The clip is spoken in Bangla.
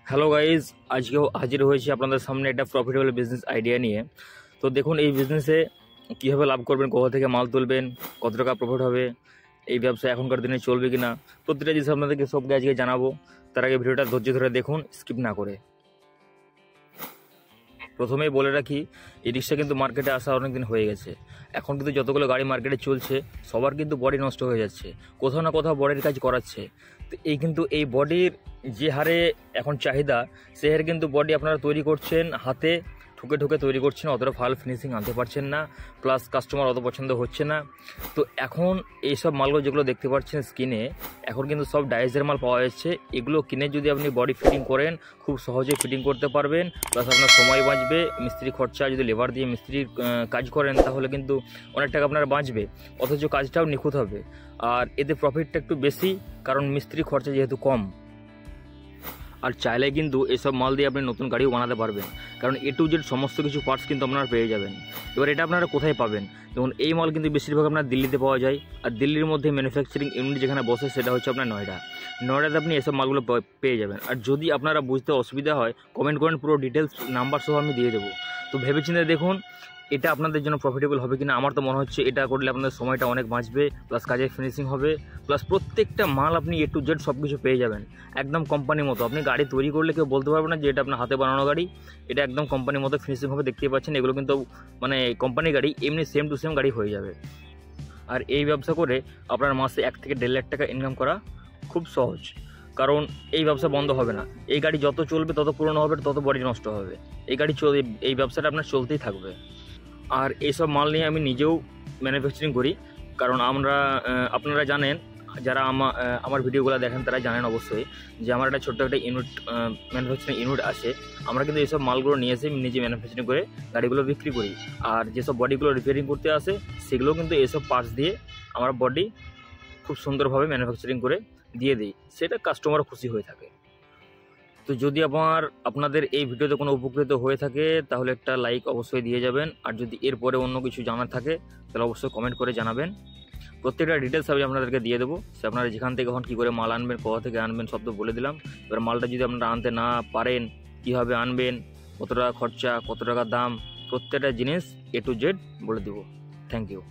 হ্যালো গাইজ, আজকেও হাজির হয়েছি আপনাদের সামনে একটা প্রফিটেবল বিজনেস আইডিয়া নিয়ে। তো দেখুন, এই বিজনেসে কীভাবে লাভ করবেন, কোথা থেকে মাল তুলবেন, কত টাকা প্রফিট হবে, এই ব্যবসা এখনকার দিনে চলবে কি না, প্রতিটা জিনিস আপনাদেরকে সবকে আজকে জানাবো। তার আগে ভিডিওটা ধৈর্য ধরে দেখুন, স্কিপ না করে। প্রথমেই বলে রাখি, এই রিক্সা কিন্তু মার্কেটে আসা অনেক দিন হয়ে গেছে। এখন কিন্তু যতগুলো গাড়ি মার্কেটে চলছে সবার কিন্তু বডি নষ্ট হয়ে যাচ্ছে, কোথাও না কোথাও বডির কাজ করাচ্ছে। তো এই বডির যে হারে এখন চাহিদা, সে হারে কিন্তু বডি আপনারা তৈরি করছেন হাতে ঠুকে ঠুকে তৈরি করছেন, অতটা ভালো ফিনিশিং আনতে পারছেন না, প্লাস কাস্টমার অত পছন্দ হচ্ছে না। তো এখন এইসব মালগুলো যেগুলো দেখতে পাচ্ছেন স্ক্রিনে, এখন কিন্তু সব ডাইজের মাল পাওয়া যাচ্ছে। এগুলো কিনে যদি আপনি বডি ফিটিং করেন, খুব সহজে ফিটিং করতে পারবেন, প্লাস আপনার সময় বাঁচবে। মিস্ত্রি খরচা যদি লেবার দিয়ে মিস্ত্রির কাজ করেন তাহলে কিন্তু অনেক টাকা আপনার বাঁচবে, অথচ কাজটাও নিখুঁত হবে। আর এতে প্রফিটটা একটু বেশি, কারণ মিস্ত্রি খরচা যেহেতু কম। আর চাইলে কিন্তু এসব মাল দিয়ে আপনি নতুন গাড়িও বানাতে পারবেন, কারণ A to Z সমস্ত কিছু পার্টস কিন্তু আপনারা পেয়ে যাবেন। এবার এটা আপনারা কোথায় পাবেন? যেমন এই মাল কিন্তু বেশিরভাগ আপনার দিল্লিতে পাওয়া যায়, আর দিল্লির মধ্যে ম্যানুফ্যাকচারিং ইউনিট যেখানে বসে সেটা হচ্ছে আপনার নয়ডাতে আপনি এসব মালগুলো পেয়ে যাবেন। আর যদি আপনারা বুঝতে অসুবিধা হয়, কমেন্ট করেন, পুরো ডিটেলস নাম্বার সহ আমি দিয়ে দেবো। তো ভেবেচিন্তে দেখুন এটা আপনাদের জন্য প্রফিটেবল হবে কিনা। আমার তো মনে হচ্ছে এটা করলে আপনাদের সময়টা অনেক বাঁচবে, প্লাস কাজের ফিনিশিং হবে, প্লাস প্রত্যেকটা মাল আপনি A to Z সব কিছু পেয়ে যাবেন একদম কোম্পানির মতো। আপনি গাড়ি তৈরি করলে কেউ বলতে পারবে না যে এটা আপনার হাতে বানানো গাড়ি। এটা একদম কোম্পানির মতো ফিনিশিং হবে, দেখতেই পাচ্ছেন। এগুলো কিন্তু মানে কোম্পানি গাড়ি, এমনি সেম টু সেম গাড়ি হয়ে যাবে। আর এই ব্যবসা করে আপনার মাসে 1 থেকে 1.5 লাখ টাকা ইনকাম করা খুব সহজ, কারণ এই ব্যবসা বন্ধ হবে না। এই গাড়ি যত চলবে, তত পুরনো হবে, তত বডি নষ্ট হবে। এই ব্যবসাটা আপনার চলতেই থাকবে। আর এইসব মাল নিয়ে আমি নিজেও ম্যানুফ্যাকচারিং করি, কারণ আপনারা জানেন, যারা আমার ভিডিওগুলো দেখেন তারা জানেন অবশ্যই যে আমার একটা ছোট্ট একটা ম্যানুফ্যাকচারিং ইউনিট আছে। আমরা কিন্তু এইসব মালগুলো নিয়ে এসে নিজে ম্যানুফ্যাকচারিং করে গাড়িগুলো বিক্রি করি। আর যেসব বডিগুলো রিপেয়ারিং করতে আসে সেগুলো কিন্তু এইসব পার্টস দিয়ে আমরা বডি খুব সুন্দরভাবে ম্যানুফ্যাকচারিং করে দিয়ে দিই, সেটা কাস্টমারও খুশি হয়ে থাকে। তো যদি আপনাদের এই ভিডিওতে কোনো উপকৃত হয়ে থাকে তাহলে একটা লাইক অবশ্যই দিয়ে যাবেন। আর যদি এরপরে অন্য কিছু জানার থাকে তাহলে অবশ্যই কমেন্ট করে জানাবেন। প্রত্যেকটা ডিটেলস আমি আপনাদেরকে দিয়ে দেবো। সে আপনারা যেখান থেকে কখন কী করে মাল আনবেন, কোথা থেকে আনবেন, সব তো বলে দিলাম। এবার মালটা যদি আপনারা আনতে না পারেন, কীভাবে আনবেন, কত টাকা খরচা, কত টাকা দাম, প্রত্যেকটা জিনিস A to Z বলে দেবো। Thank you.